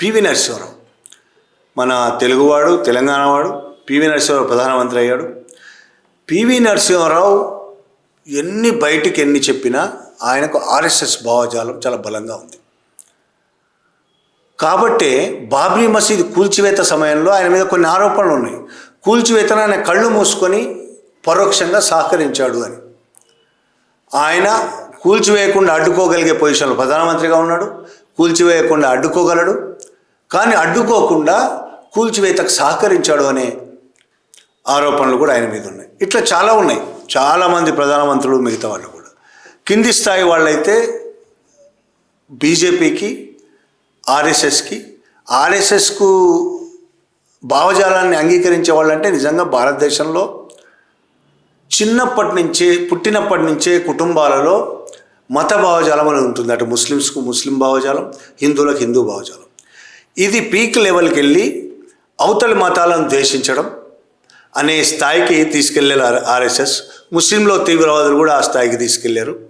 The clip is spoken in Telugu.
పివి నరసింహారావు మన తెలుగువాడు, తెలంగాణవాడు. పివి నరసింహారావు ప్రధానమంత్రి అయ్యాడు. పివి నరసింహారావు బయటికి ఎన్ని చెప్పినా ఆయనకు ఆర్ఎస్ఎస్ భావజాలం చాలా బలంగా ఉంది. కాబట్టే బాబ్రీ మసీదు కూల్చివేత సమయంలో ఆయన మీద కొన్ని ఆరోపణలు ఉన్నాయి. కూల్చివేతను ఆయన కళ్ళు మూసుకొని పరోక్షంగా సహకరించాడు అని. ఆయన కూల్చివేయకుండా అడ్డుకోగలిగే పొజిషన్లో ప్రధానమంత్రిగా ఉన్నాడు. కూల్చివేయకుండా అడ్డుకోగలడు, కానీ అడ్డుకోకుండా కూల్చివేతకు సహకరించాడు అనే ఆరోపణలు కూడా ఆయన మీద ఉన్నాయి. ఇట్లా చాలా ఉన్నాయి. చాలామంది ప్రధానమంత్రులు, మిగతా వాళ్ళు కూడా. కింది స్థాయి వాళ్ళైతే బీజేపీకి, ఆర్ఎస్ఎస్కు భావజాలాన్ని అంగీకరించే వాళ్ళంటే నిజంగా భారతదేశంలో పుట్టినప్పటి నుంచే కుటుంబాలలో మత భావజాలం అని ఉంటుంది. అటు ముస్లిమ్స్కు ముస్లిం భావజాలం, హిందువులకు హిందూ భావజాలం. ఇది పీక్ లెవెల్కి వెళ్ళి అవతలి మతాలను ద్వేషించడం అనే స్థాయికి తీసుకెళ్ళారు ఆర్ఎస్ఎస్. ముస్లింలో తీవ్రవాదులు కూడా ఆ స్థాయికి తీసుకెళ్లారు.